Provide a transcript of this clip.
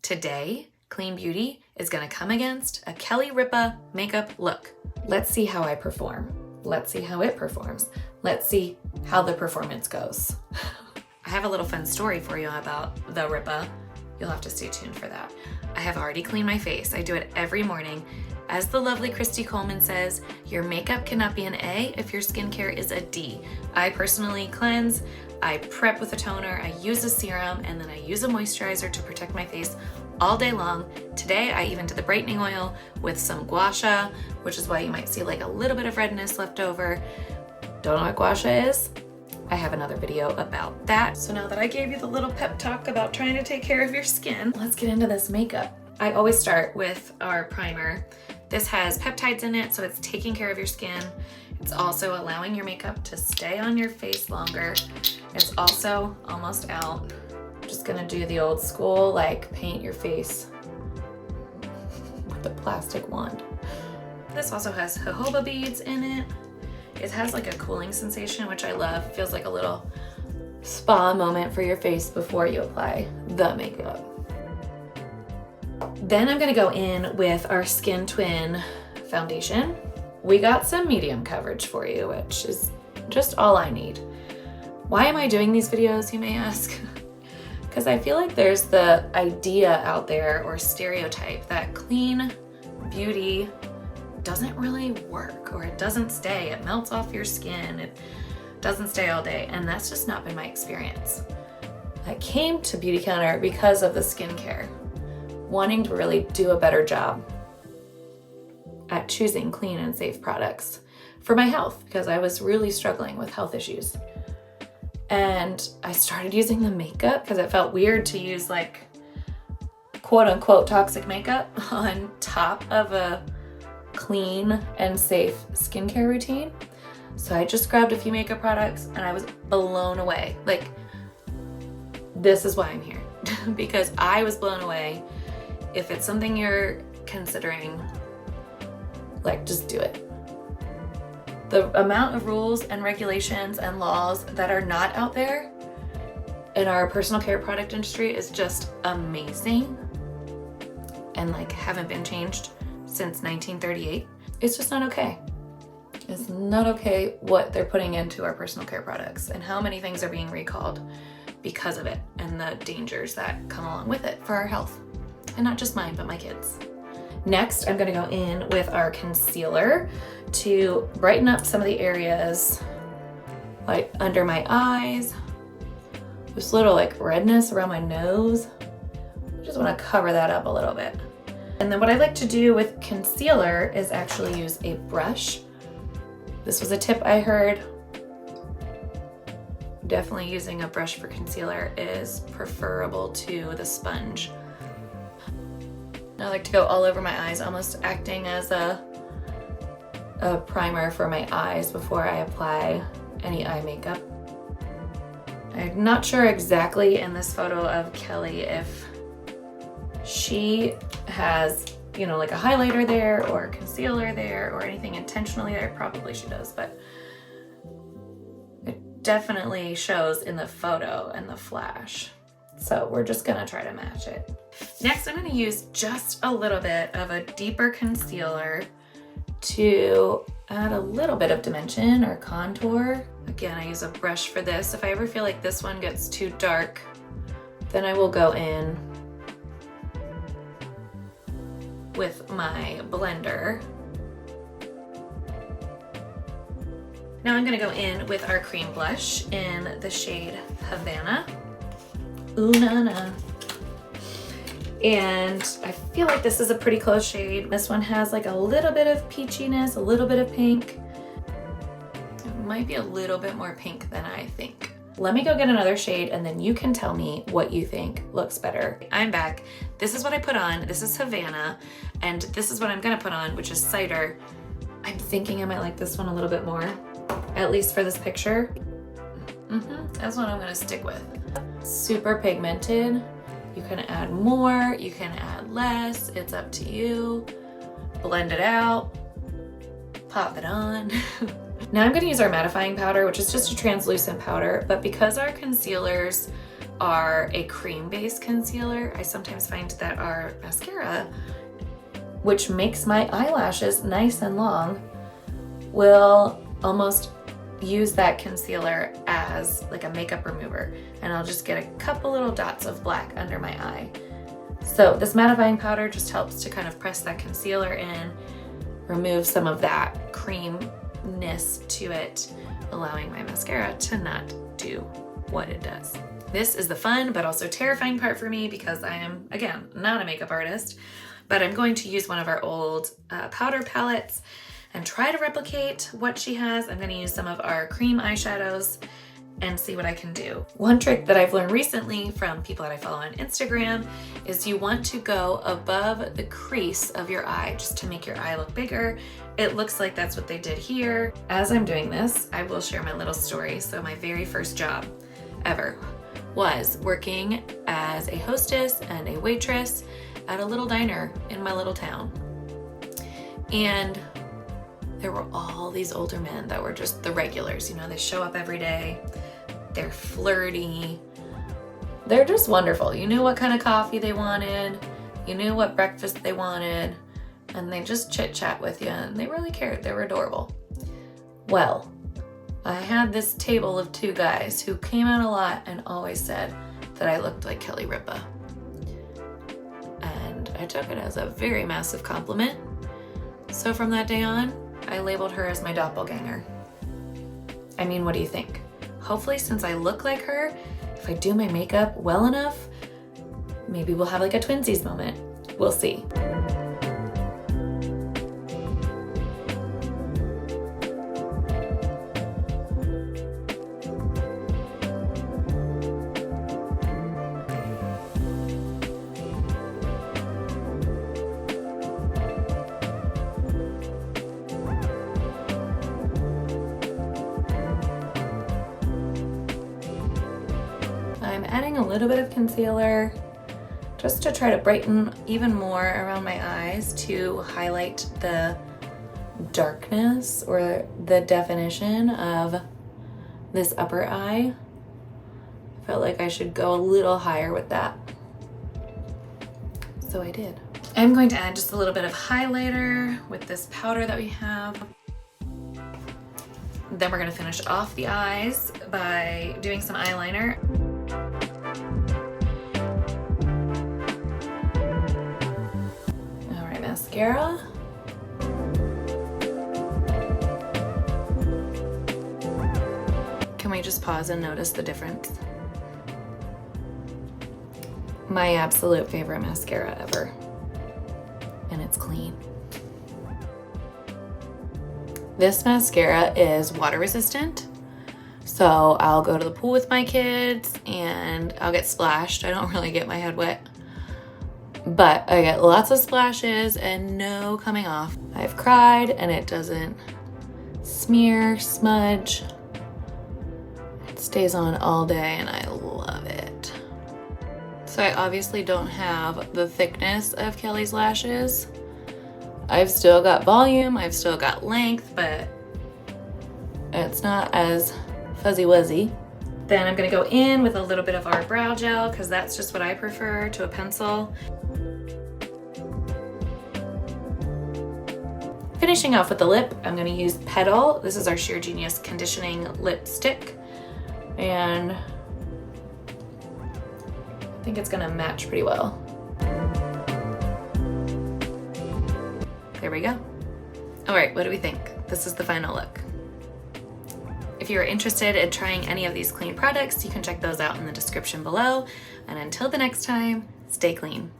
Today, Clean Beauty is gonna come against a Kelly Ripa makeup look. Let's see how I perform. Let's see how it performs. Let's see how the performance goes. I have a little fun story for you about the Ripa. You'll have to stay tuned for that. I have already cleaned my face. I do it every morning. As the lovely Christy Coleman says, your makeup cannot be an A if your skincare is a D. I personally cleanse, I prep with a toner, I use a serum, and then I use a moisturizer to protect my face all day long. Today, I even did the brightening oil with some gua sha, which is why you might see like a little bit of redness left over. Don't know what gua sha is? I have another video about that. So now that I gave you the little pep talk about trying to take care of your skin, let's get into this makeup. I always start with our primer. This has peptides in it, so it's taking care of your skin. It's also allowing your makeup to stay on your face longer. It's also almost out. I'm just gonna do the old school, like paint your face with a plastic wand. This also has jojoba beads in it. It has like a cooling sensation, which I love. It feels like a little spa moment for your face before you apply the makeup. Then I'm gonna go in with our Skin Twin foundation. We got some medium coverage for you, which is just all I need. Why am I doing these videos, you may ask? Because I feel like there's the idea out there or stereotype that clean beauty doesn't really work, or it doesn't stay, it melts off your skin, it doesn't stay all day, and that's just not been my experience. I came to Beauty Counter because of the skincare, wanting to really do a better job at choosing clean and safe products for my health, because I was really struggling with health issues. And I started using the makeup because it felt weird to use like quote unquote toxic makeup on top of a clean and safe skincare routine. So I just grabbed a few makeup products and I was blown away. Like, this is why I'm here, because I was blown away. If it's something you're considering, like, just do it. The amount of rules and regulations and laws that are not out there in our personal care product industry is just amazing, and like haven't been changed since 1938. It's just not okay. It's not okay what they're putting into our personal care products and how many things are being recalled because of it, and the dangers that come along with it for our health. And not just mine, but my kids. Next, I'm gonna go in with our concealer to brighten up some of the areas like under my eyes, this little like redness around my nose. I just wanna cover that up a little bit. And then what I like to do with concealer is actually use a brush. This was a tip I heard. Definitely using a brush for concealer is preferable to the sponge. I like to go all over my eyes, almost acting as a primer for my eyes before I apply any eye makeup. I'm not sure exactly in this photo of Kelly if she has, you know, like a highlighter there or concealer there or anything intentionally there. Probably she does, but it definitely shows in the photo and the flash. So we're just gonna try to match it. Next, I'm gonna use just a little bit of a deeper concealer to add a little bit of dimension or contour. Again, I use a brush for this. If I ever feel like this one gets too dark, then I will go in with my blender. Now I'm gonna go in with our cream blush in the shade Havana. Ooh na na. And I feel like this is a pretty close shade. This one has like a little bit of peachiness, a little bit of pink. It might be a little bit more pink than I think. Let me go get another shade and then you can tell me what you think looks better. I'm back. This is what I put on. This is Havana. And this is what I'm gonna put on, which is Cider. I'm thinking I might like this one a little bit more, at least for this picture. That's what I'm gonna stick with. Super pigmented. You can add more, you can add less, it's up to you. Blend it out, pop it on. Now I'm gonna use our mattifying powder, which is just a translucent powder, but because our concealers are a cream-based concealer. I sometimes find that our mascara, which makes my eyelashes nice and long, will almost use that concealer as like a makeup remover, and I'll just get a couple little dots of black under my eye. So this mattifying powder just helps to kind of press that concealer in, remove some of that creaminess to it, allowing my mascara to not do what it does. This is the fun but also terrifying part for me because I am, again, not a makeup artist, but I'm going to use one of our old powder palettes and try to replicate what she has. I'm going to use some of our cream eyeshadows and see what I can do. One trick that I've learned recently from people that I follow on Instagram is you want to go above the crease of your eye just to make your eye look bigger. It looks like that's what they did here. As I'm doing this, I will share my little story. So my very first job ever was working as a hostess and a waitress at a little diner in my little town. And there were all these older men that were just the regulars. You know, they show up every day, they're flirty, they're just wonderful. You knew what kind of coffee they wanted, you knew what breakfast they wanted, and they just chit chat with you, and they really cared. They were adorable. Well, I had this table of two guys who came out a lot and always said that I looked like Kelly Ripa. And I took it as a very massive compliment. So from that day on, I labeled her as my doppelganger. I mean, what do you think? Hopefully, since I look like her, if I do my makeup well enough, maybe we'll have like a twinsies moment. We'll see. I'm adding a little bit of concealer just to try to brighten even more around my eyes to highlight the darkness or the definition of this upper eye. I felt like I should go a little higher with that, so I did. I'm going to add just a little bit of highlighter with this powder that we have. Then we're going to finish off the eyes by doing some eyeliner. All right, mascara. Can we just pause and notice the difference? My absolute favorite mascara ever. And it's clean. This mascara is water resistant, so I'll go to the pool with my kids and I'll get splashed. I don't really get my head wet, but I get lots of splashes and no coming off. I've cried and it doesn't smear, smudge. It stays on all day and I love it. So I obviously don't have the thickness of Kelly's lashes. I've still got volume, I've still got length, but it's not as fuzzy wuzzy. Then I'm gonna go in with a little bit of our brow gel because that's just what I prefer to a pencil. Finishing off with the lip, I'm gonna use Petal. This is our Sheer Genius Conditioning Lipstick. And I think it's gonna match pretty well. There we go. All right, what do we think? This is the final look. If you're interested in trying any of these clean products, you can check those out in the description below. And until the next time, stay clean.